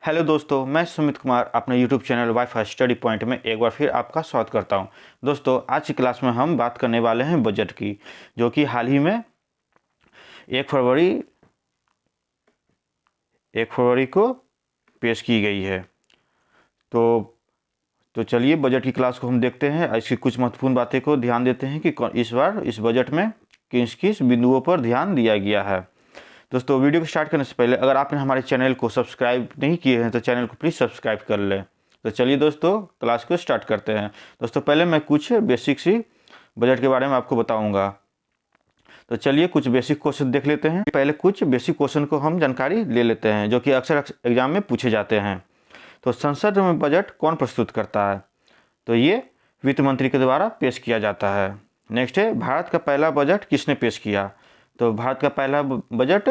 Hello दोस्तों, मैं सुमित कुमार अपने YouTube channel wifi study point में एक बार फिर आपका स्वागत करता हूं। दोस्तों, आज की क्लास में हम बात करने वाले हैं बजट की, जो कि हाल ही में 1 फरवरी को पेश की गई है। तो चलिए बजट की क्लास को हम देखते हैं। इसकी कुछ महत्वपूर्ण बातें को ध्यान देते हैं कि इस बार इस बजट में किस किस बिंदुओं पर ध्यान दिया गया है। दोस्तों, वीडियो को स्टार्ट करने से पहले अगर आपने हमारे चैनल को सब्सक्राइब नहीं किए हैं तो चैनल को प्लीज़ सब्सक्राइब कर लें। तो चलिए दोस्तों, क्लास को स्टार्ट करते हैं। दोस्तों, पहले मैं कुछ बेसिक सी बजट के बारे में आपको बताऊंगा। तो चलिए कुछ बेसिक क्वेश्चन देख लेते हैं। पहले कुछ बेसिक क्वेश्चन को हम जानकारी ले लेते हैं, जो कि अक्सर एग्जाम में पूछे जाते हैं। तो संसद में बजट कौन प्रस्तुत करता है? तो ये वित्त मंत्री के द्वारा पेश किया जाता है। नेक्स्ट है, भारत का पहला बजट किसने पेश किया? तो भारत का पहला बजट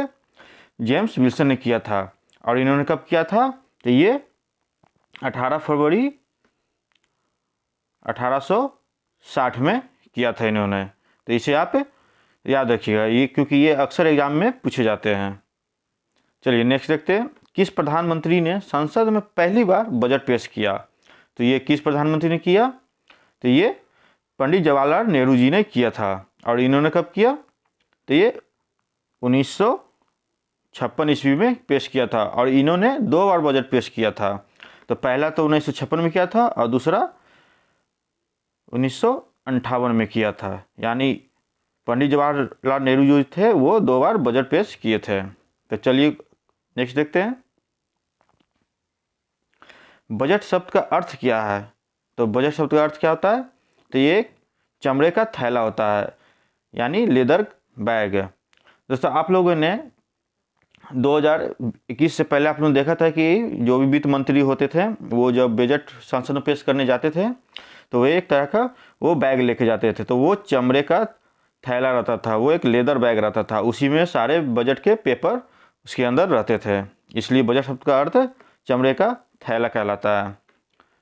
जेम्स विल्सन ने किया था। और इन्होंने कब किया था? तो ये 18 फरवरी 1860 में किया था इन्होंने। तो इसे आप याद रखिएगा, ये क्योंकि ये अक्सर एग्जाम में पूछे जाते हैं। चलिए नेक्स्ट देखते हैं, किस प्रधानमंत्री ने संसद में पहली बार बजट पेश किया? तो ये किस प्रधानमंत्री ने किया? तो ये पंडित जवाहरलाल नेहरू जी ने किया था। और इन्होंने कब किया? तो ये 1956 ईस्वी में पेश किया था। और इन्होंने 2 बार बजट पेश किया था। तो पहला तो 1956 में किया था और दूसरा 1958 में किया था। यानी पंडित जवाहरलाल नेहरू जो थे वो 2 बार बजट पेश किए थे। तो चलिए नेक्स्ट देखते हैं, बजट शब्द का अर्थ क्या है? तो बजट शब्द का अर्थ क्या होता है? तो ये एक चमड़े का थैला होता है, यानी लेदर बैग। दोस्तों, आप लोगों ने 2021 से पहले आप लोगों ने देखा था कि जो भी वित्त मंत्री होते थे वो जब बजट संसद में पेश करने जाते थे तो वो एक तरह का वो बैग लेके जाते थे। तो वो चमड़े का थैला रहता था, वो एक लेदर बैग रहता था, उसी में सारे बजट के पेपर उसके अंदर रहते थे। इसलिए बजट शब्द का अर्थ चमड़े का थैला कहलाता है।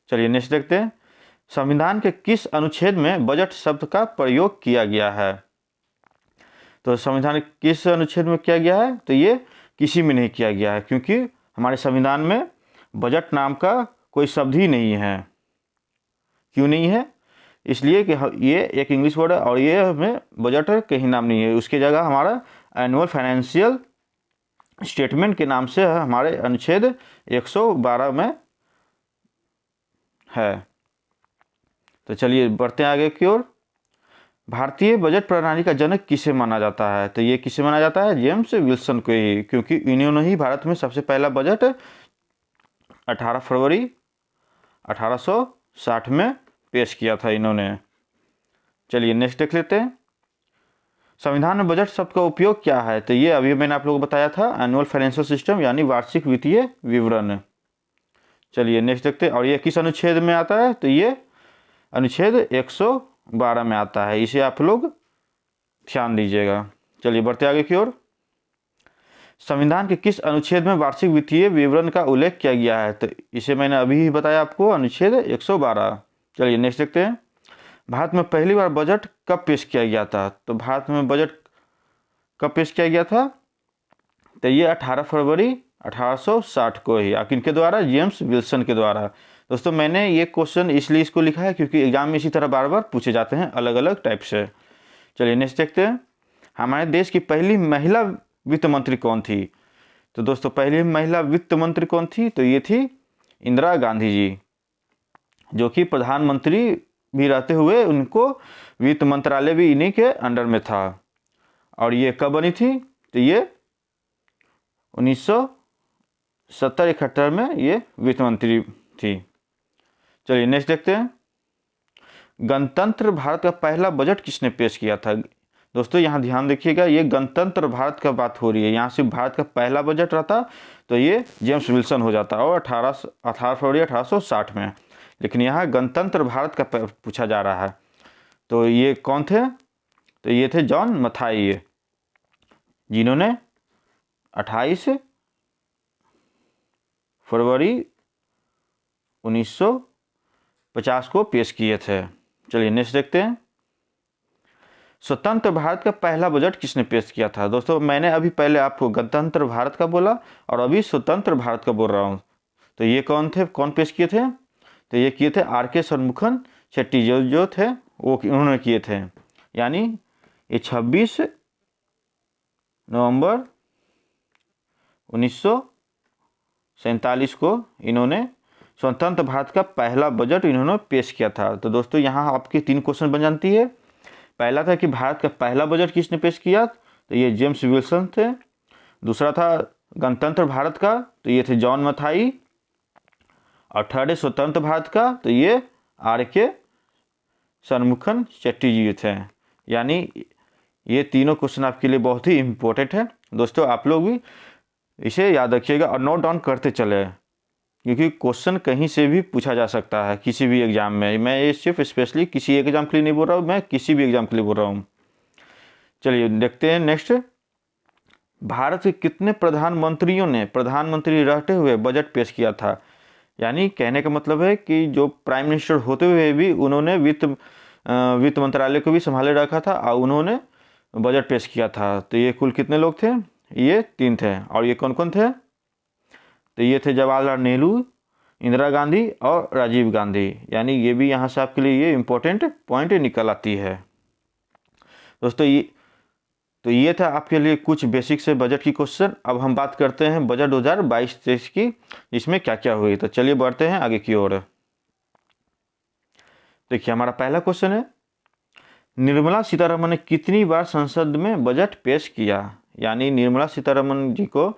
चलिए नेक्स्ट देखते हैं, संविधान के किस अनुच्छेद में बजट शब्द का प्रयोग किया गया है? तो संविधान किस अनुच्छेद में किया गया है? तो ये किसी में नहीं किया गया है, क्योंकि हमारे संविधान में बजट नाम का कोई शब्द ही नहीं है। क्यों नहीं है? इसलिए कि ये एक इंग्लिश वर्ड है और ये हमें बजट कहीं नाम नहीं है। उसकी जगह हमारा एनुअल फाइनेंशियल स्टेटमेंट के नाम से हमारे अनुच्छेद 112 में है। तो चलिए बढ़ते हैं आगे की ओर। भारतीय बजट प्रणाली का जनक किसे माना जाता है? तो ये किसे माना जाता है? जेम्स विल्सन को ही, क्योंकि इन्होंने ही भारत में सबसे पहला बजट 18 फरवरी 1860 में पेश किया था इन्होंने। चलिए नेक्स्ट देख लेते हैं, संविधान में बजट शब्द का उपयोग क्या है? तो ये अभी मैंने आप लोगों को बताया था, एनुअल फाइनेंशियल सिस्टम यानी वार्षिक वित्तीय विवरण। चलिए नेक्स्ट देखते हैं, और ये किस अनुच्छेद में आता है? तो ये अनुच्छेद 112 में आता है। इसे आप लोग ध्यान दीजिएगा। चलिए बढ़ते आगे की ओर, संविधान के किस अनुच्छेद में वार्षिक वित्तीय विवरण का उल्लेख किया गया है? तो इसे मैंने अभी ही बताया आपको, अनुच्छेद 112। चलिए नेक्स्ट देखते हैं, भारत में पहली बार बजट कब पेश किया गया था? तो भारत में बजट कब पेश किया गया था? तो ये 18 फरवरी 1860 को ही। किनके द्वारा? जेम्स विल्सन के द्वारा। दोस्तों, मैंने ये क्वेश्चन इसलिए इसको लिखा है क्योंकि एग्जाम में इसी तरह बार बार पूछे जाते हैं अलग अलग टाइप से। चलिए नेक्स्ट देखते हैं, हमारे देश की पहली महिला वित्त मंत्री कौन थी? तो दोस्तों, पहली महिला वित्त मंत्री कौन थी? तो ये थी इंदिरा गांधी जी, जो कि प्रधानमंत्री भी रहते हुए उनको वित्त मंत्रालय भी इन्हीं के अंडर में था। और ये कब बनी थी? तो ये 1970-71 में ये वित्त मंत्री थी। चलिए नेक्स्ट देखते हैं, गणतंत्र भारत का पहला बजट किसने पेश किया था? दोस्तों, यहाँ ध्यान देखिएगा, ये गणतंत्र भारत का बात हो रही है। यहाँ सिर्फ भारत का पहला बजट रहता तो ये जेम्स विल्सन हो जाता और 18 फरवरी 1860 में। लेकिन यहाँ गणतंत्र भारत का पूछा जा रहा है। तो ये कौन थे? तो ये थे जॉन मथाई, जिन्होंने 28 फरवरी 1950 को पेश किए थे। चलिए नेक्स्ट देखते हैं, स्वतंत्र भारत का पहला बजट किसने पेश किया था? दोस्तों, मैंने अभी पहले आपको गणतंत्र भारत का बोला और अभी स्वतंत्र भारत का बोल रहा हूँ। तो ये कौन थे, कौन पेश किए थे? तो ये किए थे RK षणमुखम शेट्टी, जो थे वो उन्होंने किए थे। यानी ये 26 नवंबर 1947 को इन्होंने स्वतंत्र भारत का पहला बजट इन्होंने पेश किया था। तो दोस्तों यहाँ आपके 3 क्वेश्चन बन जाती है। पहला था कि भारत का पहला बजट किसने पेश किया, तो ये जेम्स विल्सन थे। दूसरा था गणतंत्र भारत का, तो ये थे जॉन मथाई। और थर्ड है स्वतंत्र भारत का, तो ये RK षणमुखम शेट्टी जी थे। यानी ये तीनों क्वेश्चन आपके लिए बहुत ही इम्पोर्टेंट है दोस्तों, आप लोग भी इसे याद रखिएगा और नोट डाउन करते चले, क्योंकि क्वेश्चन कहीं से भी पूछा जा सकता है किसी भी एग्जाम में। मैं ये सिर्फ स्पेशली किसी एक एग्जाम के लिए नहीं बोल रहा हूँ, मैं किसी भी एग्जाम के लिए बोल रहा हूँ। चलिए देखते हैं नेक्स्ट। भारत के कितने प्रधानमंत्रियों ने प्रधानमंत्री रहते हुए बजट पेश किया था? यानी कहने का मतलब है कि जो प्राइम मिनिस्टर होते हुए भी उन्होंने वित्त मंत्रालय को भी संभाले रखा था और उन्होंने बजट पेश किया था। तो ये कुल कितने लोग थे? ये 3 थे। और ये कौन कौन थे? तो ये थे जवाहरलाल नेहरू, इंदिरा गांधी और राजीव गांधी। यानी ये भी यहाँ से आपके लिए ये इम्पोर्टेंट पॉइंट निकल आती है दोस्तों। ये था आपके लिए कुछ बेसिक से बजट की क्वेश्चन। अब हम बात करते हैं बजट 2022-23 की, इसमें क्या क्या हुई। तो चलिए बढ़ते हैं आगे की ओर। देखिए हमारा पहला क्वेश्चन है, निर्मला सीतारमण ने कितनी बार संसद में बजट पेश किया? यानी निर्मला सीतारमण जी को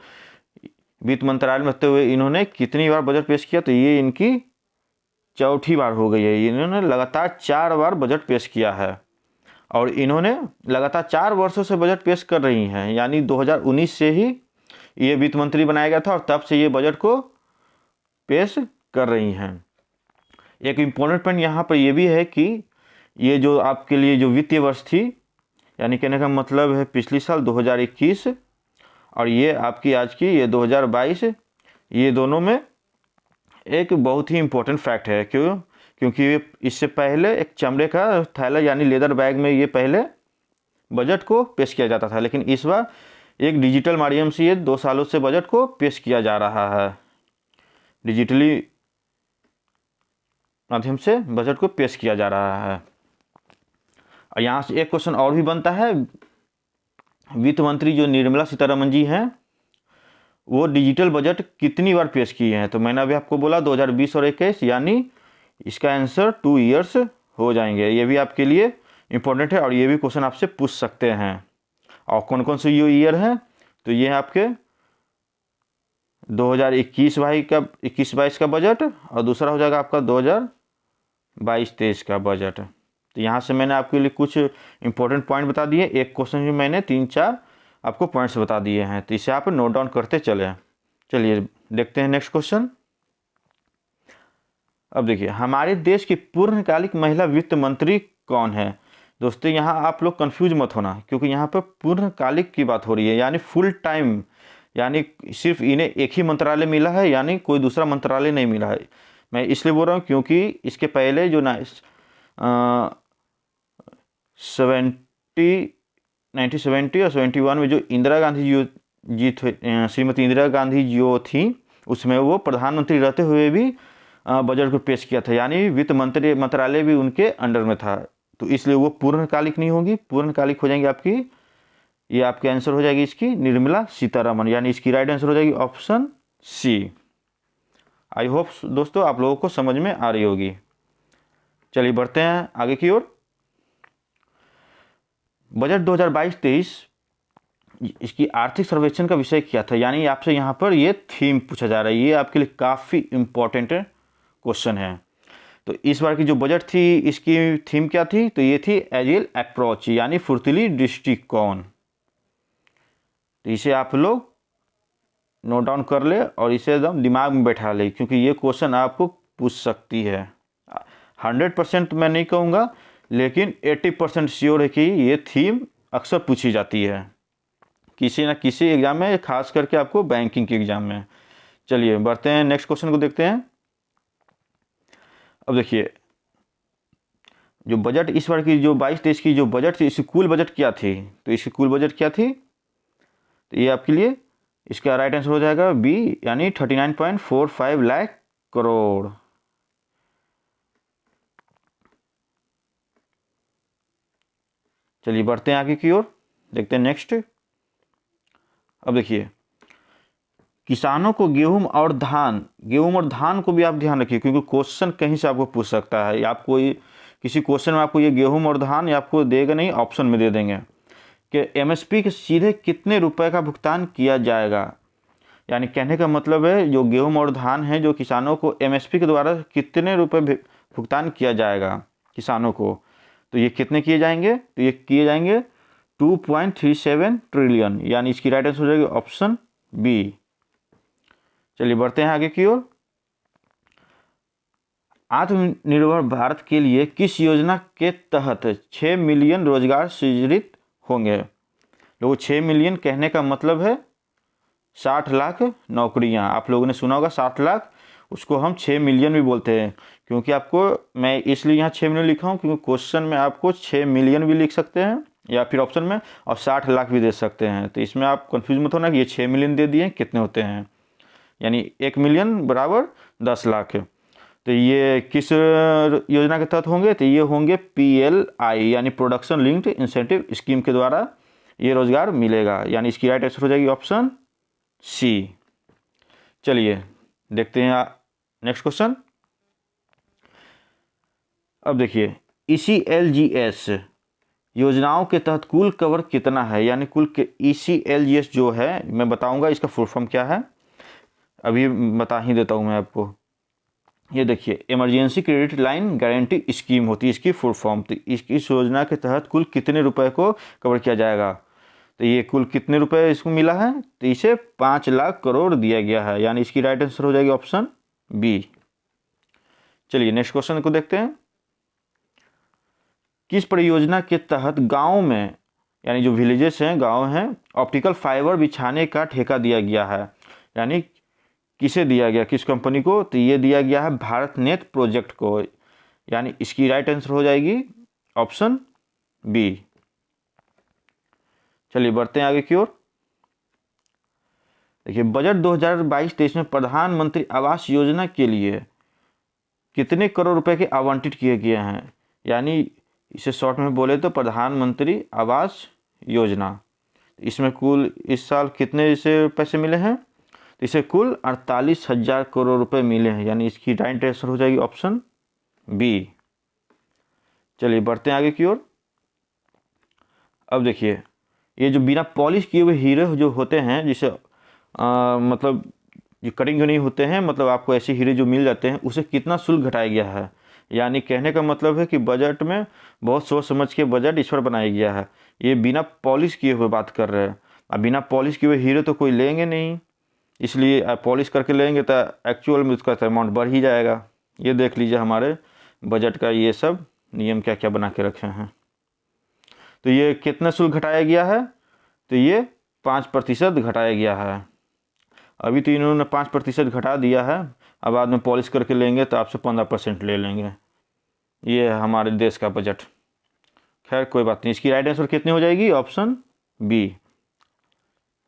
वित्त मंत्रालय में रहते हुए इन्होंने कितनी बार बजट पेश किया? तो ये इनकी चौथी बार हो गई है। इन्होंने लगातार 4 बार बजट पेश किया है और इन्होंने लगातार 4 वर्षों से बजट पेश कर रही हैं। यानी 2019 से ही ये वित्त मंत्री बनाया गया था और तब से ये बजट को पेश कर रही हैं। एक इम्पोर्टेंट पॉइंट यहाँ पर ये भी है कि ये जो आपके लिए जो वित्तीय वर्ष थी, यानी कहने का मतलब है पिछली साल 2021 और ये आपकी आज की ये 2022, ये दोनों में एक बहुत ही इम्पोर्टेंट फैक्ट है। क्योंकि इससे पहले एक चमड़े का थैला यानी लेदर बैग में ये पहले बजट को पेश किया जाता था, लेकिन इस बार एक डिजिटल माध्यम से ये 2 सालों से बजट को पेश किया जा रहा है। डिजिटली माध्यम से बजट को पेश किया जा रहा है। और यहाँ से एक क्वेश्चन और भी बनता है, वित्त मंत्री जो निर्मला सीतारमण जी हैं वो डिजिटल बजट कितनी बार पेश किए हैं? तो मैंने अभी आपको बोला 2020 और 21, यानी इसका आंसर 2 ईयर्स हो जाएंगे। ये भी आपके लिए इम्पोर्टेंट है और ये भी क्वेश्चन आपसे पूछ सकते हैं। और कौन कौन से ये ईयर हैं? तो ये है आपके 2021-22 का बजट और दूसरा हो जाएगा आपका 2022-23 का बजट। तो यहाँ से मैंने आपके लिए कुछ इंपॉर्टेंट पॉइंट बता दिए। एक क्वेश्चन में मैंने 3-4 आपको पॉइंट्स बता दिए हैं, तो इसे आप नोट डाउन करते चले। चलिए देखते हैं नेक्स्ट क्वेश्चन। अब देखिए हमारे देश की पूर्णकालिक महिला वित्त मंत्री कौन है? दोस्तों यहाँ आप लोग कंफ्यूज मत होना, क्योंकि यहाँ पर पूर्णकालिक की बात हो रही है, यानी फुल टाइम, यानी सिर्फ इन्हें एक ही मंत्रालय मिला है, यानी कोई दूसरा मंत्रालय नहीं मिला है। मैं इसलिए बोल रहा हूँ क्योंकि इसके पहले जो 1970 और 71 में जो इंदिरा गांधी जी थे, श्रीमती इंदिरा गांधी जो थी, उसमें वो प्रधानमंत्री रहते हुए भी बजट को पेश किया था, यानी वित्त मंत्रालय भी उनके अंडर में था। तो इसलिए वो पूर्णकालिक नहीं होगी, पूर्णकालिक हो जाएंगी आपकी, ये आपके आंसर हो जाएगी इसकी निर्मला सीतारमण, यानी इसकी राइट आंसर हो जाएगी ऑप्शन सी। आई होप दोस्तों आप लोगों को समझ में आ रही होगी। चलिए बढ़ते हैं आगे की ओर। बजट 2022-23 इसकी आर्थिक सर्वेक्षण का विषय क्या था? यानी आपसे यहाँ पर ये थीम पूछा जा रहा है, ये आपके लिए काफ़ी इम्पोर्टेंट क्वेश्चन है। तो इस बार की जो बजट थी इसकी थीम क्या थी? तो ये थी एजिल अप्रोच, यानी फुर्तीली दृष्टिकोण। तो इसे आप लोग नोट डाउन कर ले और इसे एकदम दिमाग में बैठा ले, क्योंकि ये क्वेश्चन आपको पूछ सकती है। 100% मैं नहीं कहूँगा, लेकिन 80% श्योर है कि ये थीम अक्सर पूछी जाती है किसी न किसी एग्जाम में, खास करके आपको बैंकिंग के एग्जाम में। चलिए बढ़ते हैं नेक्स्ट क्वेश्चन को देखते हैं। अब देखिए जो बजट इस बार की जो 22-23 की जो बजट थी, इसकी कुल बजट क्या थी? तो इसकी कुल बजट क्या थी? तो ये आपके लिए इसका राइट आंसर हो जाएगा बी, यानी 39.45 लाख करोड़। चलिए बढ़ते हैं आगे की ओर, देखते हैं नेक्स्ट। अब देखिए, किसानों को गेहूं और धान को भी आप ध्यान रखिए, क्योंकि क्वेश्चन कहीं से आपको पूछ सकता है। आप कोई किसी क्वेश्चन में आपको ये गेहूं और धान या आपको देगा नहीं, ऑप्शन में दे देंगे कि एमएसपी के सीधे कितने रुपए का भुगतान किया जाएगा। यानी कहने का मतलब है जो गेहूं और धान है, जो किसानों को एमएसपी के द्वारा कितने रुपए भुगतान किया जाएगा किसानों को, तो ये कितने किए जाएंगे, तो ये किए जाएंगे 2.37 ट्रिलियन, यानी इसकी राइट आंसर हो जाएगी ऑप्शन बी। चलिए बढ़ते हैं आगे की ओर। आत्मनिर्भर भारत के लिए किस योजना के तहत 6 मिलियन रोजगार सृजित होंगे। लोगों 6 मिलियन कहने का मतलब है 60 लाख नौकरियां। आप लोगों ने सुना होगा 60 लाख, उसको हम 6 मिलियन भी बोलते हैं। क्योंकि आपको मैं इसलिए यहाँ 6 मिलियन लिखा हूँ क्योंकि क्वेश्चन में आपको 6 मिलियन भी लिख सकते हैं या फिर ऑप्शन में, और 60 लाख भी दे सकते हैं। तो इसमें आप कंफ्यूज मत होना कि ये 6 मिलियन दे दिए कितने होते हैं, यानी 1 मिलियन बराबर 10 लाख। तो ये किस योजना के तहत होंगे, तो ये होंगे PLI यानी प्रोडक्शन लिंक्ड इंसेंटिव स्कीम के द्वारा ये रोजगार मिलेगा, यानी इसकी राइट आंसर हो जाएगी ऑप्शन सी। चलिए देखते हैं नेक्स्ट क्वेश्चन। अब देखिए, ECLGS योजनाओं के तहत कुल कवर कितना है, यानी कुल ECLGS जो है मैं बताऊंगा इसका फुल फॉर्म क्या है, अभी बता ही देता हूं मैं आपको। ये देखिए, emergency credit line guarantee scheme होती है इसकी फुल फॉर्म। तो इस योजना के तहत कुल कितने रुपए को कवर किया जाएगा, तो ये कुल कितने रुपए इसको मिला है, तो इसे 5 लाख करोड़ दिया गया है, यानी इसकी राइट आंसर हो जाएगी ऑप्शन बी। चलिए नेक्स्ट क्वेश्चन को देखते हैं। किस परियोजना के तहत गांव में, यानी जो विलेजेस हैं, गांव हैं, ऑप्टिकल फाइबर बिछाने का ठेका दिया गया है, यानी किसे दिया गया, किस कंपनी को, तो ये दिया गया है भारत नेट प्रोजेक्ट को, यानी इसकी राइट आंसर हो जाएगी ऑप्शन बी। चलिए बढ़ते हैं आगे की ओर। देखिए, बजट 2022-23 में प्रधानमंत्री आवास योजना के लिए कितने करोड़ रुपए के आवंटित किए गए हैं, यानी इसे शॉर्ट में बोले तो प्रधानमंत्री आवास योजना। इसमें कुल इस साल कितने इसे पैसे मिले हैं, तो इसे कुल 48,000 करोड़ रुपए मिले हैं, यानी इसकी राइट आंसर हो जाएगी ऑप्शन बी। चलिए बढ़ते हैं आगे की ओर। अब देखिए, ये जो बिना पॉलिश किए हुए हीरे जो होते हैं, जिसे मतलब जो कटिंग नहीं होते हैं, मतलब आपको ऐसे हीरे जो मिल जाते हैं, उसे कितना शुल्क घटाया गया है, यानी कहने का मतलब है कि बजट में बहुत सोच समझ के बजट इस पर बनाया गया है। ये बिना पॉलिश किए हुए बात कर रहे हैं। अब बिना पॉलिश किए हुए हीरे तो कोई लेंगे नहीं, इसलिए पॉलिश करके लेंगे तो एक्चुअल में उसका अमाउंट बढ़ ही जाएगा। ये देख लीजिए हमारे बजट का ये सब नियम क्या क्या बना के रखे हैं। तो ये कितना शुल्क घटाया गया है, तो ये 5% घटाया गया है। अभी तो इन्होंने 5% घटा दिया है, अब बाद में पॉलिश करके लेंगे तो आपसे 15% ले लेंगे। ये है हमारे देश का बजट। खैर कोई बात नहीं, इसकी राइट आंसर कितनी हो जाएगी, ऑप्शन बी।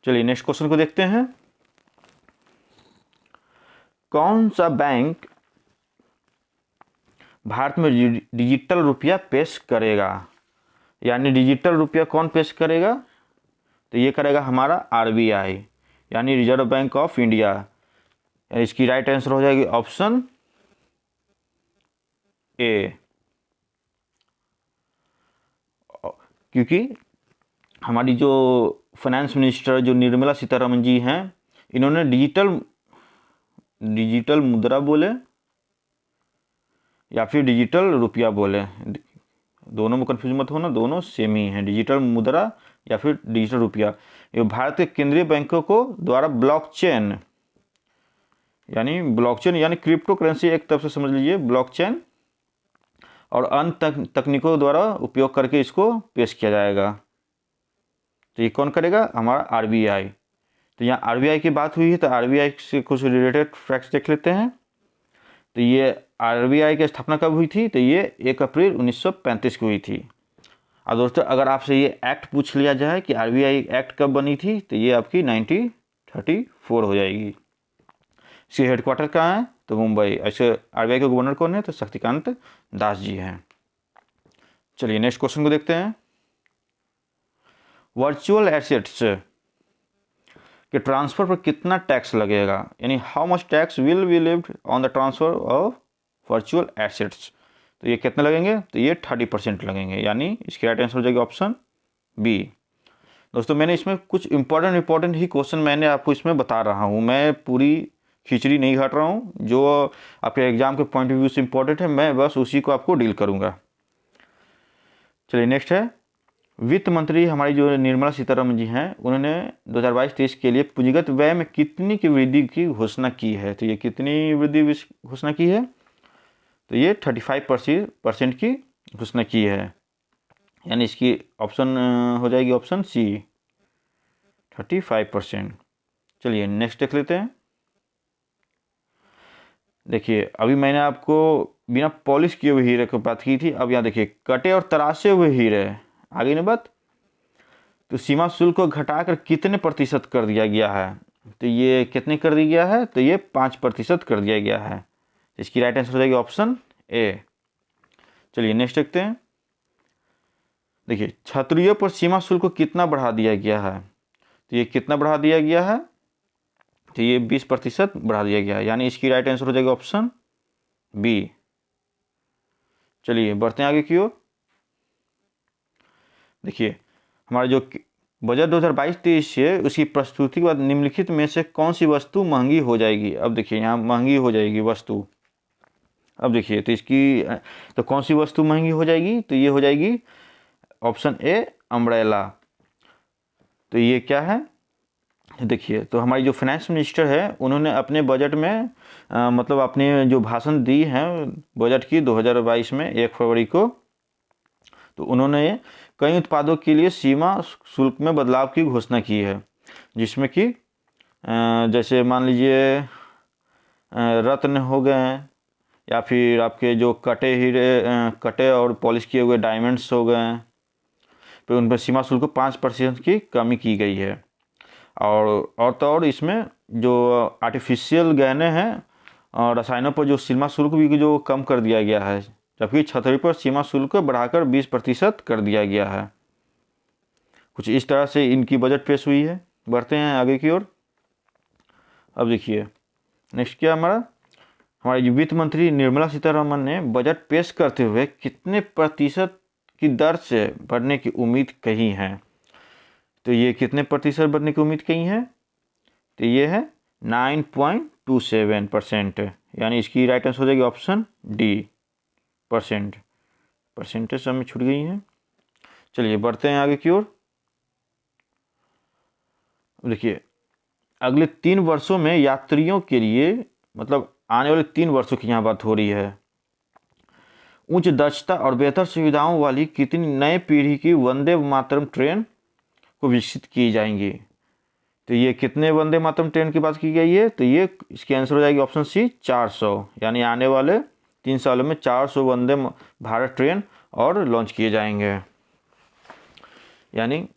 चलिए नेक्स्ट क्वेश्चन को देखते हैं। कौन सा बैंक भारत में डिजिटल रुपया पेश करेगा, यानी डिजिटल रुपया कौन पेश करेगा, तो ये करेगा हमारा RBI, यानी रिजर्व बैंक ऑफ इंडिया। इसकी राइट आंसर हो जाएगी ऑप्शन ए। क्योंकि हमारी जो फाइनेंस मिनिस्टर जो निर्मला सीतारमण जी हैं, इन्होंने डिजिटल मुद्रा बोले या फिर डिजिटल रुपया बोले, दोनों में कंफ्यूज मत होना, दोनों सेम ही हैं, डिजिटल मुद्रा या फिर डिजिटल रुपया। ये भारत के केंद्रीय बैंकों को द्वारा ब्लॉकचेन यानी क्रिप्टो करेंसी, एक तरफ से समझ लीजिए ब्लॉकचेन, और अन्य तकनीकों द्वारा उपयोग करके इसको पेश किया जाएगा। तो ये कौन करेगा, हमारा RBI। तो यहाँ RBI की बात हुई है, तो RBI से कुछ रिलेटेड फैक्ट्स देख लेते हैं। तो ये RBI की स्थापना कब हुई थी, तो ये 1 अप्रैल 1935 को हुई थी। और दोस्तों, अगर आपसे ये एक्ट पूछ लिया जाए कि RBI एक्ट कब बनी थी, तो ये आपकी 1930 34 हो जाएगी। इसके हेडक्वार्टर कहाँ है? तो मुंबई। ऐसे आरबीआई के गवर्नर कौन है? तो शक्तिकांत दास जी हैं। चलिए नेक्स्ट क्वेश्चन को देखते हैं। वर्चुअल एसेट्स के ट्रांसफर पर कितना टैक्स लगेगा, यानी how much tax will be lived on the transfer of virtual assets. तो ये कितने लगेंगे? तो ये 30% लगेंगे, यानी इसकी राइट आंसर हो जाएगी ऑप्शन बी। दोस्तों मैंने इसमें कुछ इंपॉर्टेंट ही क्वेश्चन मैंने आपको इसमें बता रहा हूँ, मैं पूरी खिचड़ी नहीं घाट रहा हूँ। जो आपके एग्जाम के पॉइंट ऑफ व्यू से इंपॉर्टेंट है मैं बस उसी को आपको डील करूँगा। चलिए नेक्स्ट है, वित्त मंत्री हमारी जो निर्मला सीतारमण जी हैं, उन्होंने 2022-23 के लिए पूंजीगत व्यय में कितनी की वृद्धि की घोषणा की है। तो ये कितनी वृद्धि घोषणा की है? तो ये 35% की घोषणा की है, यानी इसकी ऑप्शन हो जाएगी ऑप्शन सी 35%। चलिए नेक्स्ट देख लेते हैं। देखिए अभी मैंने आपको बिना पॉलिश किए हुए हीरे की बात की थी, अब यहाँ देखिए कटे और तराशे हुए हीरे, आगे नहीं बात। तो सीमा शुल्क को घटाकर कितने प्रतिशत कर दिया गया है? तो ये कितने कर दिया गया है? तो ये 5% कर दिया गया है। इसकी राइट आंसर हो जाएगी ऑप्शन ए। चलिए नेक्स्ट देखते हैं। देखिए छतरियों पर सीमा शुल्क को कितना बढ़ा दिया गया है? तो ये कितना बढ़ा दिया गया है? तो ये 20% बढ़ा दिया गया है, यानी इसकी राइट आंसर हो जाएगा ऑप्शन बी। चलिए बढ़ते हैं आगे की ओर। देखिए हमारा जो बजट 2022-23 है उसकी प्रस्तुति के बाद निम्नलिखित में से कौन सी वस्तु महंगी हो जाएगी? अब देखिए यहाँ महंगी हो जाएगी वस्तु। अब देखिए तो इसकी तो कौन सी वस्तु महंगी हो जाएगी? तो ये हो जाएगी ऑप्शन ए अम्ब्रेला। तो ये क्या है? देखिए तो हमारी जो फाइनेंस मिनिस्टर है उन्होंने अपने बजट में मतलब अपने जो भाषण दी है बजट की 2022 में 1 फरवरी को, तो उन्होंने कई उत्पादों के लिए सीमा शुल्क में बदलाव की घोषणा की है, जिसमें कि जैसे मान लीजिए रत्न हो गए, या फिर आपके जो कटे हीरे कटे और पॉलिश किए हुए डायमंड्स हो गए, फिर उन पर सीमा शुल्क को 5% की कमी की गई है। और तो और इसमें जो आर्टिफिशियल गहने हैं और रसायनों पर जो सीमा शुल्क भी जो कम कर दिया गया है, जबकि छतरी पर सीमा शुल्क को बढ़ाकर 20% कर दिया गया है। कुछ इस तरह से इनकी बजट पेश हुई है। बढ़ते हैं आगे की ओर। अब देखिए नेक्स्ट क्या हमारी वित्त मंत्री निर्मला सीतारमण ने बजट पेश करते हुए कितने प्रतिशत की दर से बढ़ने की उम्मीद कही है? तो ये कितने प्रतिशत बढ़ने की उम्मीद कही है? तो ये है 9.27%, यानी इसकी राइट आंसर हो जाएगी ऑप्शन डी परसेंटेज सब में छूट गई है। चलिए बढ़ते हैं आगे की ओर। देखिए अगले 3 वर्षों में यात्रियों के लिए, मतलब आने वाले 3 वर्षों की यहाँ बात हो रही है, उच्च दक्षता और बेहतर सुविधाओं वाली कितनी नए पीढ़ी की वंदे मातरम ट्रेन को विकसित की जाएंगी? तो ये कितने वंदे मातरम ट्रेन की बात की गई है? तो ये इसकी आंसर हो जाएगी ऑप्शन सी 400, यानी आने वाले 3 सालों में 400 वंदे भारत ट्रेन और लॉन्च किए जाएंगे। यानी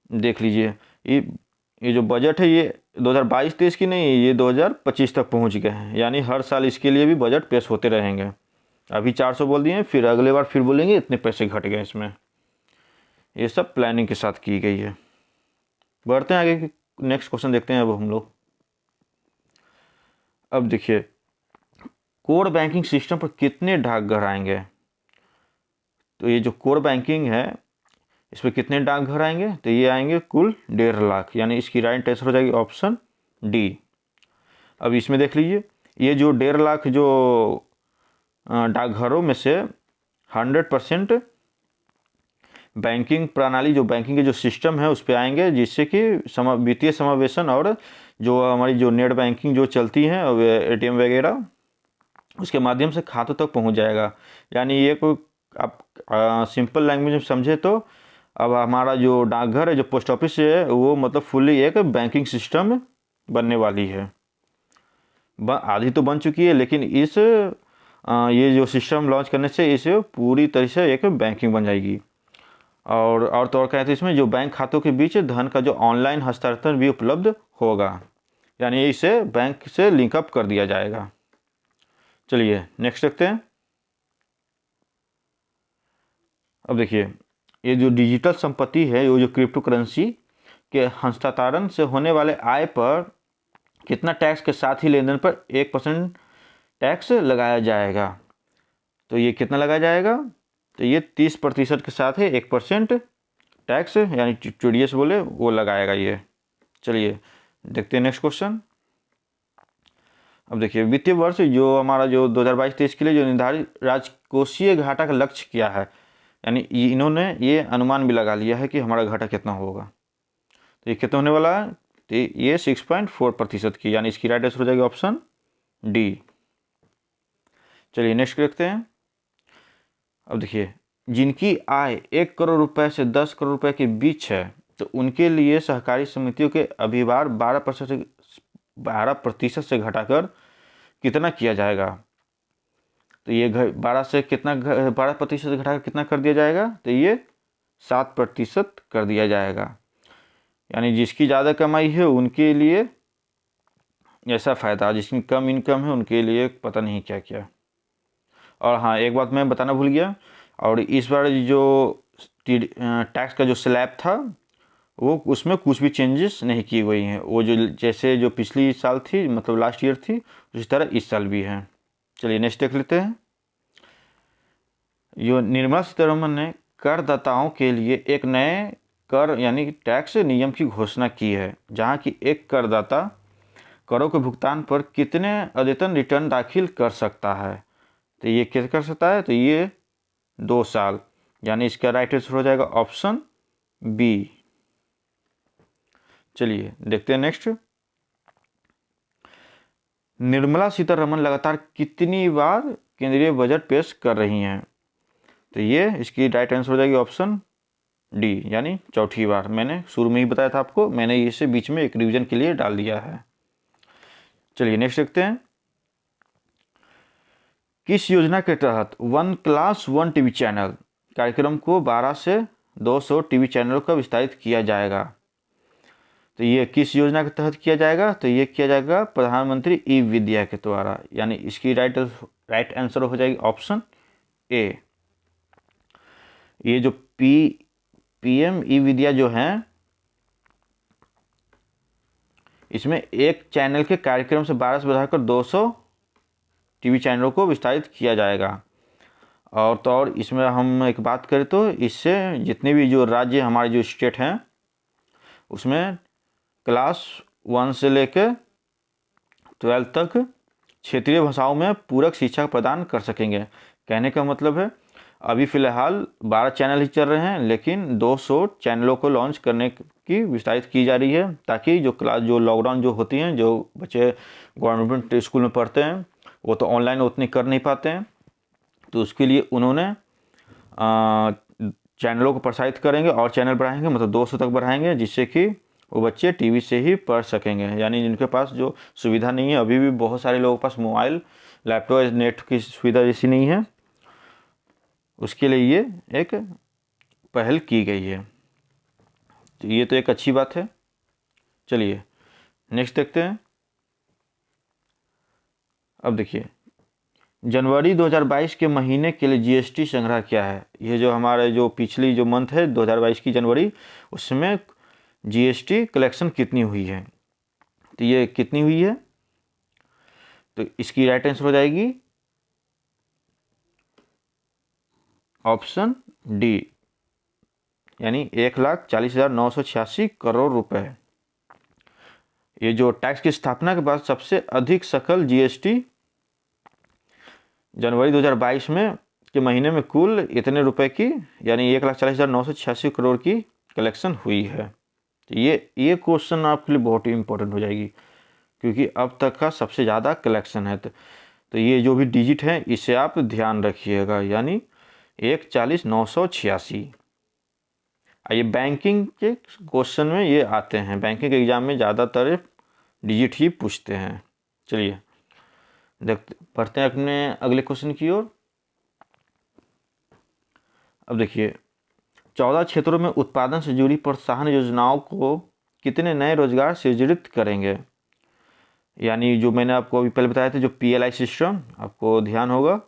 देख लीजिए ये जो बजट है ये 2022-23 की नहीं, ये 2025 तक पहुंच गए हैं, यानी हर साल इसके लिए भी बजट पेश होते रहेंगे। अभी 400 बोल दिए, फिर अगले बार फिर बोलेंगे इतने पैसे घट गए इसमें। ये सब प्लानिंग के साथ की गई है। बढ़ते हैं आगे, नेक्स्ट क्वेश्चन देखते हैं अब हम लोग। अब देखिए कोर बैंकिंग सिस्टम पर कितने डाकघर आएंगे? तो ये जो कोर बैंकिंग है इस पर कितने डाकघर आएंगे? तो ये आएंगे कुल 1.5 लाख, यानी इसकी राइट आंसर हो जाएगी ऑप्शन डी। अब इसमें देख लीजिए ये जो 1.5 लाख जो डाकघरों में से 100% बैंकिंग प्रणाली, जो बैंकिंग के जो सिस्टम है उस पर आएंगे, जिससे कि वित्तीय समावेशन और जो हमारी जो नेट बैंकिंग जो चलती हैं ATM वगैरह उसके माध्यम से खातों तक पहुंच जाएगा। यानी ये कोई आप सिंपल लैंग्वेज में समझे तो अब हमारा जो डाकघर है, जो पोस्ट ऑफिस है, वो मतलब फुल्ली एक बैंकिंग सिस्टम बनने वाली है। आधी तो बन चुकी है, लेकिन इस ये जो सिस्टम लॉन्च करने से इसे पूरी तरह से एक बैंकिंग बन जाएगी। और तो और कहते हैं इसमें जो बैंक खातों के बीच धन का जो ऑनलाइन हस्तांतरण भी उपलब्ध होगा। यानी इसे बैंक से लिंकअप कर दिया जाएगा। चलिए नेक्स्ट देखते हैं। अब देखिए, ये जो डिजिटल संपत्ति है, वो जो क्रिप्टो करेंसी के हस्तांतरण से होने वाले आय पर कितना टैक्स के साथ ही लेनदेन पर 1% टैक्स लगाया जाएगा। तो ये कितना लगाया जाएगा, तो ये 30% के साथ है 1% टैक्स, यानी TDS बोले वो लगाएगा ये। चलिए देखते हैं नेक्स्ट क्वेश्चन। अब देखिए, वित्तीय वर्ष जो हमारा जो 2022-23 के लिए जो निर्धारित राजकोषीय घाटा का लक्ष्य क्या है, यानी इन्होंने ये अनुमान भी लगा लिया है कि हमारा घाटा कितना होगा। तो ये कितना होने वाला है, तो ये 6.4% की, यानी इसकी राइट आंसर हो जाएगी ऑप्शन डी। चलिए नेक्स्ट देखते हैं। अब देखिए, जिनकी आय 1 करोड़ रुपए से 10 करोड़ रुपए के बीच है, तो उनके लिए सहकारी समितियों के अधिभार 12% से घटाकर कितना किया जाएगा। तो ये 12% घटाकर कितना कर दिया जाएगा, तो ये 7% कर दिया जाएगा। यानी जिसकी ज़्यादा कमाई है उनके लिए ऐसा फ़ायदा, जिसकी कम इनकम है उनके लिए पता नहीं क्या क्या। और हाँ, एक बात मैं बताना भूल गया, और इस बार जो टैक्स का जो स्लैब था वो उसमें कुछ भी चेंजेस नहीं की गई हैं। वो जो जैसे जो पिछली साल थी, मतलब लास्ट ईयर थी, उसी तरह इस साल भी है। चलिए नेक्स्ट देख लेते हैं। जो निर्मला सीतारमण ने करदाताओं के लिए एक नए कर यानी टैक्स नियम की घोषणा की है, जहां की एक करदाता करों के भुगतान पर कितने अद्यतन रिटर्न दाखिल कर सकता है। तो ये कैसे कर सकता है, तो ये 2 साल, यानी इसका राइट आंसर हो जाएगा ऑप्शन बी। चलिए देखते हैं नेक्स्ट। निर्मला सीतारमण लगातार कितनी बार केंद्रीय बजट पेश कर रही हैं, तो ये इसकी राइट आंसर हो जाएगी ऑप्शन डी, यानी चौथी बार। मैंने शुरू में ही बताया था आपको, मैंने इसे बीच में एक रिवीजन के लिए डाल दिया है। चलिए नेक्स्ट देखते हैं। किस योजना के तहत 1+1 टीवी चैनल कार्यक्रम को 12 से 200 टीवी चैनलों का विस्तारित किया जाएगा। तो ये किस योजना के तहत किया जाएगा, तो ये किया जाएगा प्रधानमंत्री ई विद्या के द्वारा, यानी इसकी राइट आंसर हो जाएगी ऑप्शन ए। ये जो PM ई विद्या जो है, इसमें एक चैनल के कार्यक्रम से 12 से बढ़ाकर 200 टीवी चैनलों को विस्तारित किया जाएगा। और तो और इसमें हम एक बात करें तो इससे जितने भी जो राज्य हमारे जो स्टेट हैं उसमें क्लास 1 से लेकर 12 तक क्षेत्रीय भाषाओं में पूरक शिक्षा प्रदान कर सकेंगे। कहने का मतलब है, अभी फ़िलहाल 12 चैनल ही चल रहे हैं, लेकिन 200 चैनलों को लॉन्च करने की विस्तारित की जा रही है, ताकि जो लॉकडाउन जो होती हैं, जो बच्चे गवर्नमेंट स्कूल में पढ़ते हैं वो तो ऑनलाइन उतनी कर नहीं पाते हैं, तो उसके लिए उन्होंने चैनलों को प्रसारित करेंगे और चैनल बढ़ाएंगे, मतलब 200 तक बढ़ाएंगे, जिससे कि वो बच्चे टीवी से ही पढ़ सकेंगे। यानी जिनके पास जो सुविधा नहीं है, अभी भी बहुत सारे लोगों के पास मोबाइल, लैपटॉप, नेट की सुविधा जैसी नहीं है, उसके लिए ये एक पहल की गई है। तो ये तो एक अच्छी बात है। चलिए नेक्स्ट देखते हैं। अब देखिए, जनवरी 2022 के महीने के लिए GST संग्रह क्या है। ये जो हमारे जो पिछली जो मंथ है 2022 की जनवरी, उसमें GST कलेक्शन कितनी हुई है, तो ये कितनी हुई है, तो इसकी राइट आंसर हो जाएगी ऑप्शन डी, यानी 1,40,986 करोड़ रुपए। ये जो टैक्स की स्थापना के बाद सबसे अधिक सकल GST जनवरी 2022 में के महीने में कुल इतने रुपए की, यानी 1,40,986 करोड़ की कलेक्शन हुई है। तो ये क्वेश्चन आपके लिए बहुत ही इंपॉर्टेंट हो जाएगी, क्योंकि अब तक का सबसे ज़्यादा कलेक्शन है। तो ये जो भी डिजिट है इसे आप ध्यान रखिएगा, यानी 1,40,986। ये बैंकिंग के क्वेश्चन में ये आते हैं, बैंकिंग के एग्जाम में ज़्यादातर डिजिट ही पूछते हैं। चलिए देखते पढ़ते हैं अपने अगले क्वेश्चन की ओर। अब देखिए, 14 क्षेत्रों में उत्पादन से जुड़ी प्रोत्साहन योजनाओं को कितने नए रोजगार सृजित करेंगे। यानी जो मैंने आपको अभी पहले बताया था, जो PLI सिस्टम आपको ध्यान होगा,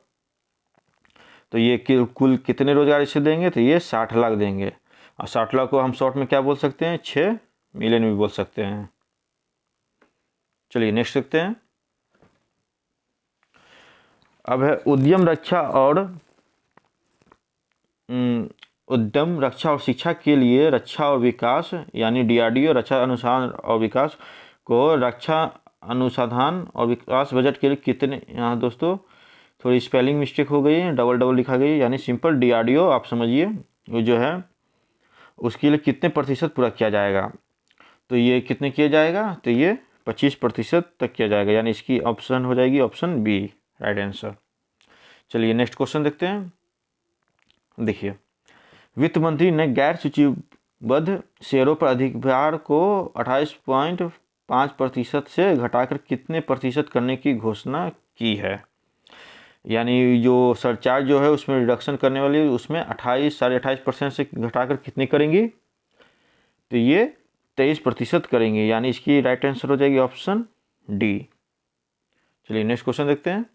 तो ये कुल कितने रोजगार इसे देंगे, तो ये 60 लाख देंगे। और 60 लाख को हम शॉर्ट में क्या बोल सकते हैं, 6 मिलियन भी बोल सकते हैं। चलिए नेक्स्ट देखते हैं। अब है उद्यम रक्षा और उद्यम रक्षा और शिक्षा के लिए रक्षा और विकास यानी DRDO, रक्षा अनुसंधान और विकास को रक्षा अनुसंधान और विकास बजट के लिए कितने, यहाँ दोस्तों थोड़ी स्पेलिंग मिस्टेक हो गई है, डबल डबल लिखा गई है, यानी सिंपल DRDO आप समझिए, वो जो है उसके लिए कितने प्रतिशत पूरा किया जाएगा, तो ये कितने किया जाएगा, तो ये 25% तक किया जाएगा, यानी इसकी ऑप्शन हो जाएगी ऑप्शन बी राइट आंसर। चलिए नेक्स्ट क्वेश्चन देखते हैं। देखिए, वित्त मंत्री ने गैर सूचीबद्ध शेयरों पर अधिभार को 28.5% से घटाकर कितने प्रतिशत करने की घोषणा की है, यानी जो सरचार्ज जो है उसमें रिडक्शन करने वाली, उसमें 28.5% से घटाकर कितनी करेंगी, तो ये 23% करेंगे, यानी इसकी राइट आंसर हो जाएगी ऑप्शन डी। चलिए नेक्स्ट क्वेश्चन देखते हैं।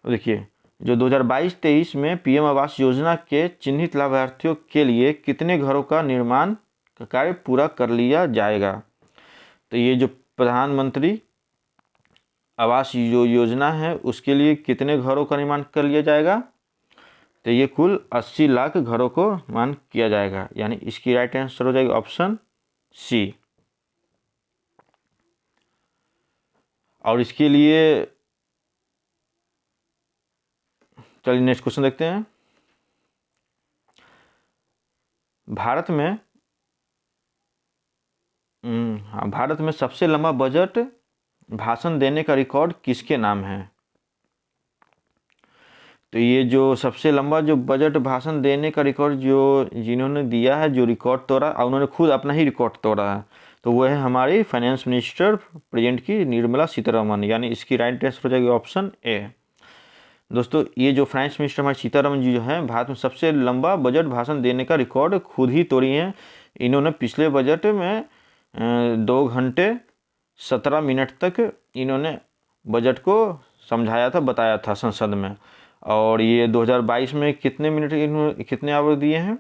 देखिए, जो 2022-23 में PM आवास योजना के चिन्हित लाभार्थियों के लिए कितने घरों का निर्माण का कार्य पूरा कर लिया जाएगा, तो ये जो प्रधानमंत्री आवास जो योजना है उसके लिए कितने घरों का निर्माण कर लिया जाएगा, तो ये कुल 80 लाख घरों को निर्माण किया जाएगा, यानी इसकी राइट आंसर हो जाएगी ऑप्शन सी। और इसके लिए चलिए नेक्स्ट क्वेश्चन देखते हैं। भारत में सबसे लंबा बजट भाषण देने का रिकॉर्ड किसके नाम है, तो ये जो सबसे लंबा जो बजट भाषण देने का रिकॉर्ड जो जिन्होंने दिया है, जो रिकॉर्ड तोड़ा, उन्होंने खुद अपना ही रिकॉर्ड तोड़ा है, तो वो है हमारी फाइनेंस मिनिस्टर प्रेजेंट की निर्मला सीतारमण, यानी इसकी राइट आंसर हो जाएगी ऑप्शन ए। दोस्तों, ये जो फाइनेंस मिनिस्टर हमारी सीतारमण जी जो हैं, भारत में सबसे लंबा बजट भाषण देने का रिकॉर्ड खुद ही तोड़ी हैं। इन्होंने पिछले बजट में 2 घंटे 17 मिनट तक इन्होंने बजट को समझाया था, बताया था संसद में। और ये 2022 में कितने मिनट इन्होंने कितने आवर दिए हैं,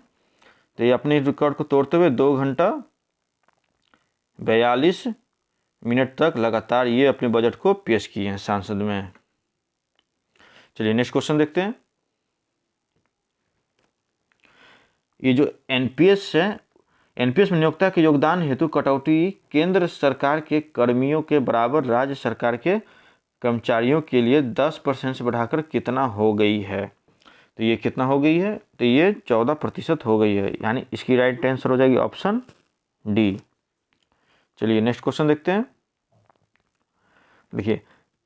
तो ये अपने रिकॉर्ड को तोड़ते हुए 2 घंटा 42 मिनट तक लगातार ये अपने बजट को पेश किए हैं संसद में। चलिए नेक्स्ट क्वेश्चन देखते हैं। ये जो NPS है, NPS में नियोक्ता के योगदान हेतु कटौती केंद्र सरकार के कर्मियों के बराबर राज्य सरकार के कर्मचारियों के लिए 10% से बढ़ाकर कितना हो गई है, तो ये कितना हो गई है, तो ये 14% हो गई है, यानी इसकी राइट आंसर हो जाएगी ऑप्शन डी। चलिए नेक्स्ट क्वेश्चन देखते हैं। देखिए,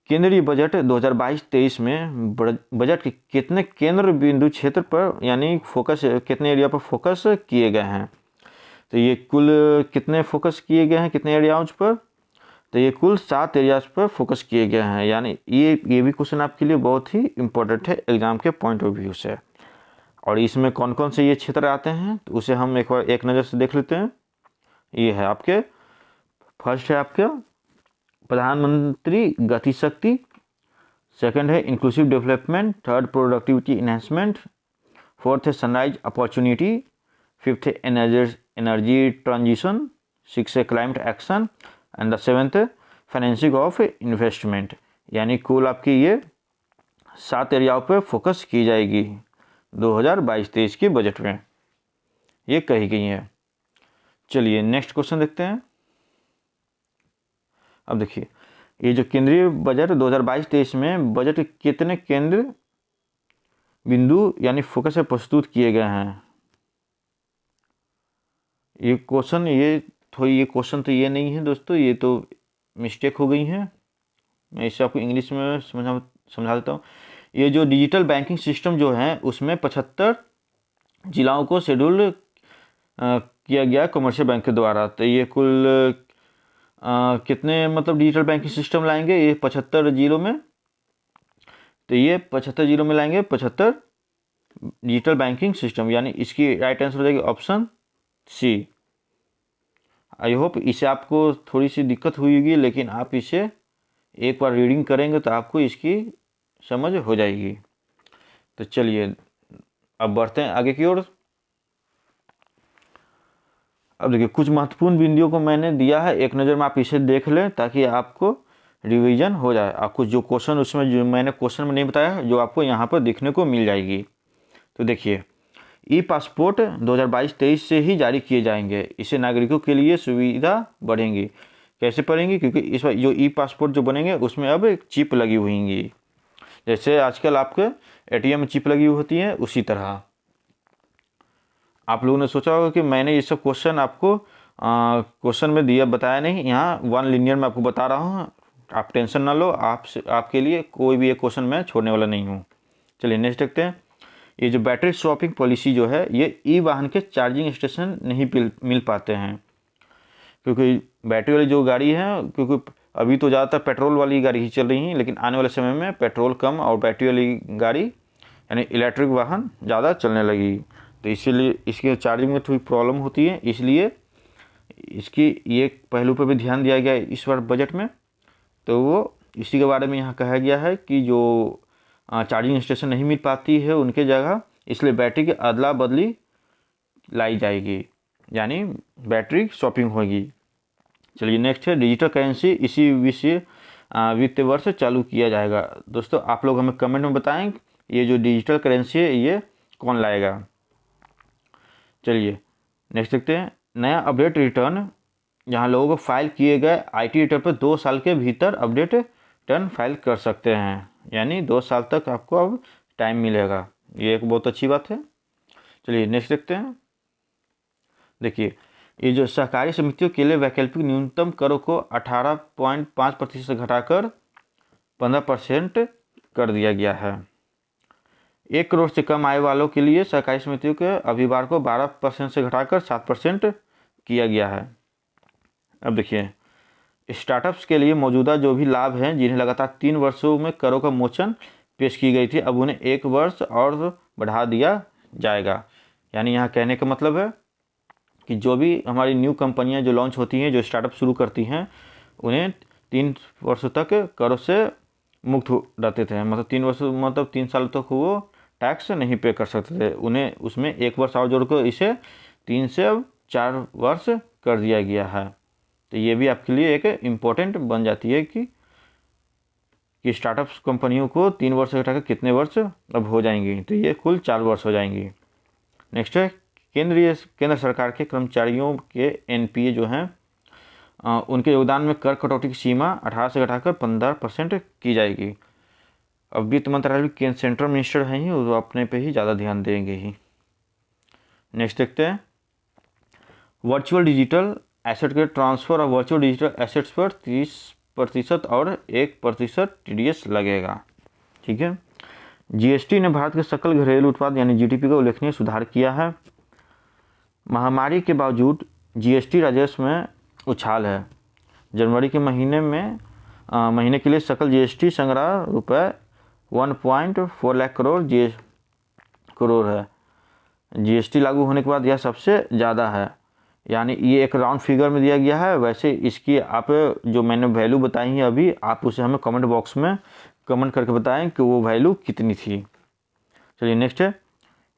केंद्रीय बजट 2022-23 में बजट के कितने केंद्र बिंदु क्षेत्र पर यानी फोकस, कितने एरिया पर फोकस किए गए हैं, तो ये कुल कितने फोकस किए गए हैं, कितने एरियाज पर, तो ये कुल 7 एरियाज पर फोकस किए गए हैं, यानी ये भी क्वेश्चन आपके लिए बहुत ही इम्पोर्टेंट है एग्जाम के पॉइंट ऑफ व्यू से। और इसमें कौन कौन से ये क्षेत्र आते हैं, तो उसे हम एक बार एक नज़र से देख लेते हैं। ये है आपके, फर्स्ट है आपके प्रधानमंत्री गति शक्ति, सेकंड है inclusive development, third productivity enhancement, fourth है सनराइज अपॉर्चुनिटी, फिफ्थ है एनर्जी ट्रांजिशन, सिक्स है climate action and the seventh financing of investment, यानी कुल आपकी ये 7 एरियाओं पर फोकस की जाएगी 2022-23 के बजट में, ये कही गई है। चलिए नेक्स्ट क्वेश्चन देखते हैं। अब देखिए, ये जो केंद्रीय बजट 2022-23 में बजट के कितने केंद्र बिंदु यानी फोकस से प्रस्तुत किए गए हैं, ये क्वेश्चन तो ये नहीं है दोस्तों, ये तो मिस्टेक हो गई है, मैं इसे आपको इंग्लिश में समझा देता हूँ। ये जो डिजिटल बैंकिंग सिस्टम जो है उसमें 75 जिलाओं को शेड्यूल किया गया कमर्शियल बैंक के द्वारा, तो ये कुल कितने मतलब डिजिटल बैंकिंग सिस्टम लाएंगे ये 75 जिलों में, तो ये 75 जिलों में लाएंगे 75 डिजिटल बैंकिंग सिस्टम, यानी इसकी राइट आंसर हो जाएगी ऑप्शन सी। आई होप इसे आपको थोड़ी सी दिक्कत हुई होगी, लेकिन आप इसे एक बार रीडिंग करेंगे तो आपको इसकी समझ हो जाएगी। तो चलिए अब बढ़ते हैं आगे की ओर। अब देखिए कुछ महत्वपूर्ण बिंदुओं को मैंने दिया है, एक नज़र में आप इसे देख लें ताकि आपको रिवीजन हो जाए। आपको जो क्वेश्चन उसमें जो मैंने क्वेश्चन में नहीं बताया, जो आपको यहाँ पर दिखने को मिल जाएगी। तो देखिए ई पासपोर्ट 2022-23 से ही जारी किए जाएंगे। इससे नागरिकों के लिए सुविधा बढ़ेंगी। कैसे बढ़ेंगी? क्योंकि इस बार जो ई पासपोर्ट जो बनेंगे उसमें अब एक चिप लगी हुई, जैसे आजकल आपके एटीएम में चिप लगी हुई होती है, उसी तरह। आप लोगों ने सोचा होगा कि मैंने ये सब क्वेश्चन आपको क्वेश्चन में दिया बताया नहीं, यहाँ वन लिनियर में आपको बता रहा हूँ। आप टेंशन ना लो, आपके लिए कोई भी एक क्वेश्चन मैं छोड़ने वाला नहीं हूँ। चलिए नेक्स्ट देखते हैं। ये जो बैटरी स्वैपिंग पॉलिसी जो है, ये ई वाहन के चार्जिंग स्टेशन नहीं मिल पाते हैं, क्योंकि बैटरी वाली जो गाड़ी है, क्योंकि अभी तो ज़्यादातर पेट्रोल वाली गाड़ी ही चल रही हैं, लेकिन आने वाले समय में पेट्रोल कम और बैटरी वाली गाड़ी यानी इलेक्ट्रिक वाहन ज़्यादा चलने लगी। तो इसीलिए इसके चार्जिंग में थोड़ी प्रॉब्लम होती है, इसलिए इसकी ये पहलू पर भी ध्यान दिया गया है इस बार बजट में। तो वो इसी के बारे में यहाँ कहा गया है कि जो चार्जिंग स्टेशन नहीं मिल पाती है उनके जगह, इसलिए बैटरी की अदला बदली लाई जाएगी, यानी बैटरी शॉपिंग होगी। चलिए नेक्स्ट है डिजिटल करेंसी, इसी वित्तीय वर्ष चालू किया जाएगा। दोस्तों आप लोग हमें कमेंट में बताएं ये जो डिजिटल करेंसी है ये कौन लाएगा। चलिए नेक्स्ट देखते हैं। नया अपडेट रिटर्न, जहाँ लोगों को फाइल किए गए आईटी रिटर्न पर 2 साल के भीतर अपडेट रिटर्न फाइल कर सकते हैं, यानी 2 साल तक आपको अब टाइम मिलेगा। ये एक बहुत अच्छी बात है। चलिए नेक्स्ट देखते हैं। देखिए ये जो सहकारी समितियों के लिए वैकल्पिक न्यूनतम करों को 18.5% से घटाकर 15% कर दिया गया है। 1 करोड़ से कम आय वालों के लिए सहकारी समितियों के अभिभार को 12% से घटाकर 7% किया गया है। अब देखिए स्टार्टअप्स के लिए मौजूदा जो भी लाभ हैं, जिन्हें लगातार 3 वर्षों में करों का मोचन पेश की गई थी, अब उन्हें 1 वर्ष और बढ़ा दिया जाएगा। यानी यहाँ कहने का मतलब है कि जो भी हमारी न्यू कंपनियां जो लॉन्च होती हैं, जो स्टार्टअप शुरू करती हैं, उन्हें 3 वर्षों तक करों से मुक्त रहते थे। मतलब 3 वर्ष मतलब 3 साल तक वो टैक्स नहीं पे कर सकते थे। उन्हें उसमें 1 वर्ष और जोड़कर इसे 3 से अब 4 वर्ष कर दिया गया है। तो ये भी आपके लिए एक इम्पोर्टेंट बन जाती है कि स्टार्टअप्स कंपनियों को 3 वर्ष घटाकर कितने वर्ष अब हो जाएंगी, तो ये कुल 4 वर्ष हो जाएंगी। नेक्स्ट है केंद्र सरकार के कर्मचारियों के एनपीए जो हैं उनके योगदान में कर कटौती की सीमा 18 से घटाकर 15% की जाएगी। अब वित्त मंत्रालय के सेंट्रल मिनिस्टर हैं ही, वो अपने पे ही ज़्यादा ध्यान देंगे ही। नेक्स्ट देखते हैं। वर्चुअल डिजिटल एसेट के ट्रांसफ़र और वर्चुअल डिजिटल एसेट्स पर 30% और 1% टीडीएस लगेगा। ठीक है। जीएसटी ने भारत के सकल घरेलू उत्पाद यानी जीडीपी का उल्लेखनीय सुधार किया है। महामारी के बावजूद जीएसटी राजस्व में उछाल है। जनवरी के महीने के लिए सकल जीएसटी संग्रह रुपये 1.4 लाख करोड़ है। जीएसटी लागू होने के बाद यह सबसे ज़्यादा है, यानी ये एक राउंड फिगर में दिया गया है। वैसे इसकी आप जो मैंने वैल्यू बताई है अभी, आप उसे हमें कमेंट बॉक्स में कमेंट करके बताएं कि वो वैल्यू कितनी थी। चलिए नेक्स्ट है।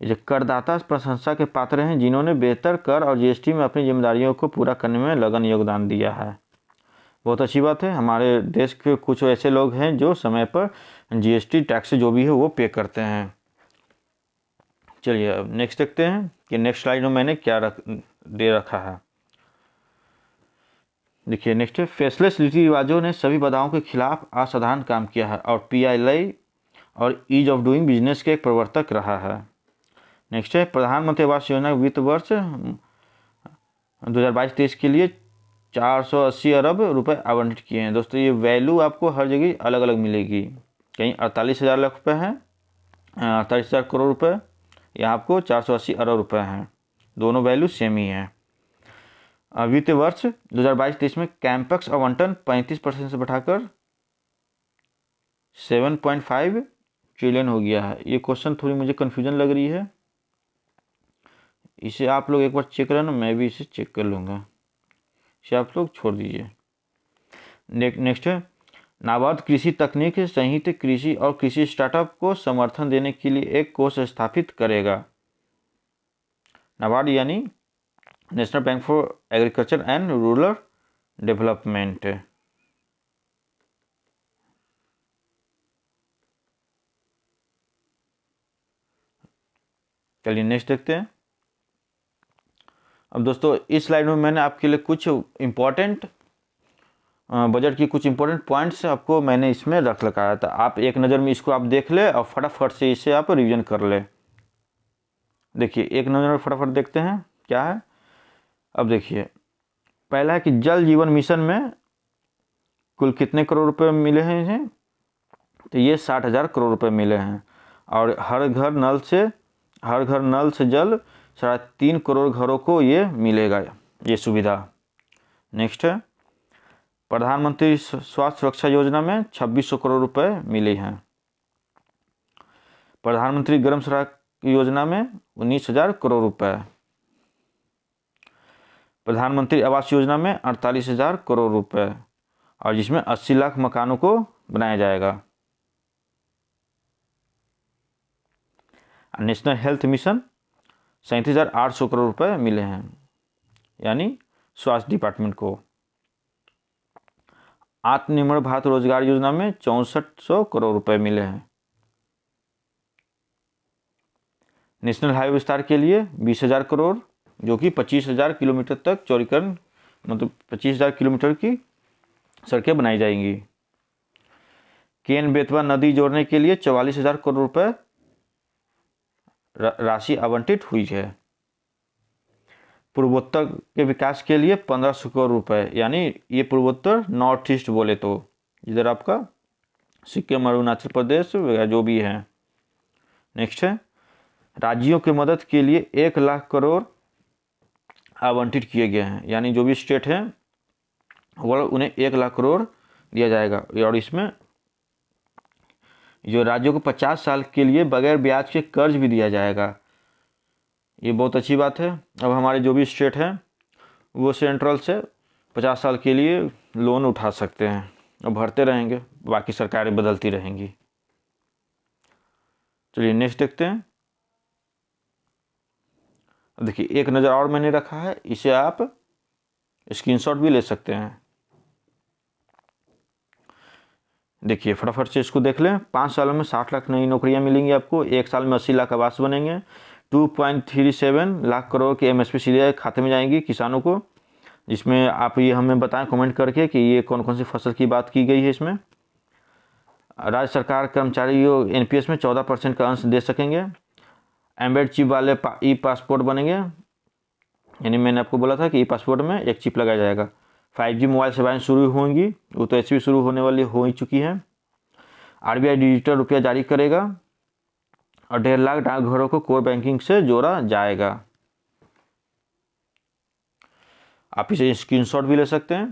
ये करदाता प्रशंसा के पात्र हैं जिन्होंने बेहतर कर और जीएसटी में अपनी जिम्मेदारियों को पूरा करने में लगन योगदान दिया है। बहुत अच्छी बात है। हमारे देश के कुछ ऐसे लोग हैं जो समय पर जीएसटी टैक्स जो भी है वो पे करते हैं। चलिए अब नेक्स्ट देखते हैं कि नेक्स्ट स्लाइड में मैंने क्या दे रखा है। देखिए नेक्स्ट है। फेसलेस रीति रिवाजों ने सभी बाधाओं के खिलाफ असाधारण काम किया है और पीएलआई और ईज ऑफ डूइंग बिजनेस के एक प्रवर्तक रहा है। नेक्स्ट है। प्रधानमंत्री आवास योजना वित्त वर्ष 2022-23 के लिए 480 अरब रुपए आवंटित किए हैं। दोस्तों ये वैल्यू आपको हर जगह अलग अलग मिलेगी। कहीं 48,000 लाख रुपये हैं, 48,000 करोड़ रुपए, यहाँ आपको 480 अरब रुपए हैं। दोनों वैल्यू सेम ही हैं। वित्तीय वर्ष 2022-23 में कैंपक्स आवंटन 35% से बढ़ाकर 7.5 ट्रिलियन हो गया है। ये क्वेश्चन थोड़ी मुझे कन्फ्यूजन लग रही है, इसे आप लोग एक बार चेक करना, मैं भी इसे चेक कर लूँगा। इसे आप लोग छोड़ दीजिए। नेक्स्ट है, नाबार्ड कृषि तकनीक संहित कृषि और कृषि स्टार्टअप को समर्थन देने के लिए एक कोष स्थापित करेगा। नाबार्ड यानी national bank for agriculture and rural development. चलिए नेक्स्ट देखते हैं। अब दोस्तों इस स्लाइड में मैंने आपके लिए कुछ इम्पोर्टेंट बजट की कुछ इंपॉर्टेंट पॉइंट्स आपको मैंने इसमें रख रखा है, तो आप एक नज़र में इसको आप देख ले और फटाफट से इसे आप रिवीजन कर ले। देखिए एक नज़र में फटाफट देखते हैं क्या है। अब देखिए पहला है कि जल जीवन मिशन में कुल कितने करोड़ रुपए मिले हैं इन्हें, तो ये 60,000 करोड़ रुपए मिले हैं। और हर घर नल से जल 3.5 करोड़ घरों को ये मिलेगा, ये सुविधा। नेक्स्ट है, प्रधानमंत्री स्वास्थ्य सुरक्षा योजना में 2600 करोड़ रुपए मिले हैं। प्रधानमंत्री ग्राम सड़क योजना में 19,000 करोड़ रुपए। प्रधानमंत्री आवास योजना में 48,000 करोड़ रुपए, और जिसमें 80 लाख मकानों को बनाया जाएगा। नेशनल हेल्थ मिशन 37,800 करोड़ रुपए मिले हैं, यानी स्वास्थ्य डिपार्टमेंट को। आत्मनिर्भर भारत रोजगार योजना में 6400 करोड़ रुपए मिले हैं। नेशनल हाईवे विस्तार के लिए 20,000 करोड़, जो कि 25,000 किलोमीटर तक चौड़ीकरण, मतलब 25,000 किलोमीटर की सड़कें बनाई जाएंगी। केन बेतवा नदी जोड़ने के लिए 44,000 करोड़ रुपए राशि आवंटित हुई है। पूर्वोत्तर के विकास के लिए 1,500 करोड़ रुपए, यानी ये पूर्वोत्तर नॉर्थ ईस्ट बोले तो इधर आपका सिक्किम, अरुणाचल प्रदेश वगैरह जो भी है। नेक्स्ट है, राज्यों की मदद के लिए 1 लाख करोड़ आवंटित किए गए हैं, यानी जो भी स्टेट हैं वो उन्हें 1 लाख करोड़ दिया जाएगा। और इसमें जो राज्यों को 50 साल के लिए बगैर ब्याज के कर्ज भी दिया जाएगा, ये बहुत अच्छी बात है। अब हमारे जो भी स्टेट हैं वो सेंट्रल से 50 साल के लिए लोन उठा सकते हैं और भरते रहेंगे, बाकी सरकारें बदलती रहेंगी। चलिए नेक्स्ट देखते हैं। देखिए एक नज़र और मैंने रखा है, इसे आप स्क्रीनशॉट भी ले सकते हैं। देखिए फटाफट से इसको देख लें। 5 सालों में 60 लाख नई नौकरियां मिलेंगी आपको। 1 साल में 80 लाख आवास बनेंगे। 2.37 लाख करोड़ की MSP सीधे खाते में जाएंगी किसानों को, जिसमें आप ये हमें बताएं कमेंट करके कि ये कौन कौन सी फसल की बात की गई है इसमें। राज्य सरकार कर्मचारियों NPS में 14% का अंश दे सकेंगे। एम्बेड चिप वाले ई पासपोर्ट बनेंगे, यानी मैंने आपको बोला था कि ई पासपोर्ट में एक चिप लगाया जाएगा। 5G मोबाइल सेवाएं शुरू होंगी, वो तो ऐसी भी शुरू होने वाली हो ही चुकी हैं। RBI डिजिटल रुपया जारी करेगा और 1.5 लाख डाकघरों को कोर बैंकिंग से जोड़ा जाएगा। आप इसे स्क्रीनशॉट भी ले सकते हैं।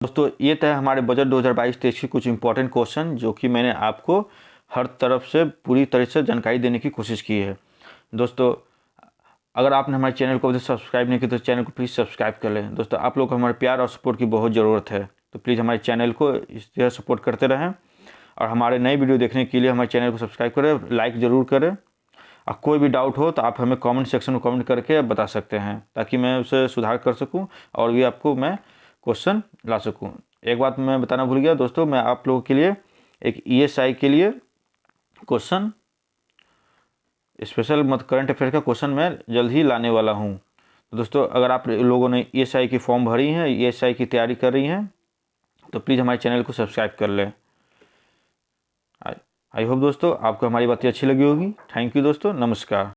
दोस्तों ये था हमारे बजट 2022-23 के कुछ इंपॉर्टेंट क्वेश्चन, जो कि मैंने आपको हर तरफ से पूरी तरह से जानकारी देने की कोशिश की है। दोस्तों अगर आपने हमारे चैनल को अभी सब्सक्राइब नहीं किया तो चैनल को प्लीज़ सब्सक्राइब कर लें। दोस्तों आप लोग को हमारे प्यार और सपोर्ट की बहुत ज़रूरत है, तो प्लीज़ हमारे चैनल को इस तरह सपोर्ट करते रहें। और हमारे नई वीडियो देखने के लिए हमारे चैनल को सब्सक्राइब करें, लाइक ज़रूर करें। और कोई भी डाउट हो तो आप हमें कमेंट सेक्शन में कमेंट करके बता सकते हैं, ताकि मैं उसे सुधार कर सकूं और भी आपको मैं क्वेश्चन ला सकूं। एक बात मैं बताना भूल गया दोस्तों, मैं आप लोगों के लिए एक ESI के लिए क्वेश्चन स्पेशल करंट अफेयर का क्वेश्चन मैं जल्द ही लाने वाला हूं। तो दोस्तों अगर आप लोगों ने ESI की फॉर्म भरी हैं, ESI की तैयारी कर रही हैं, तो प्लीज़ हमारे चैनल को सब्सक्राइब कर लें। आई होप दोस्तों आपको हमारी बातें अच्छी लगी होगी। थैंक यू दोस्तों, नमस्कार।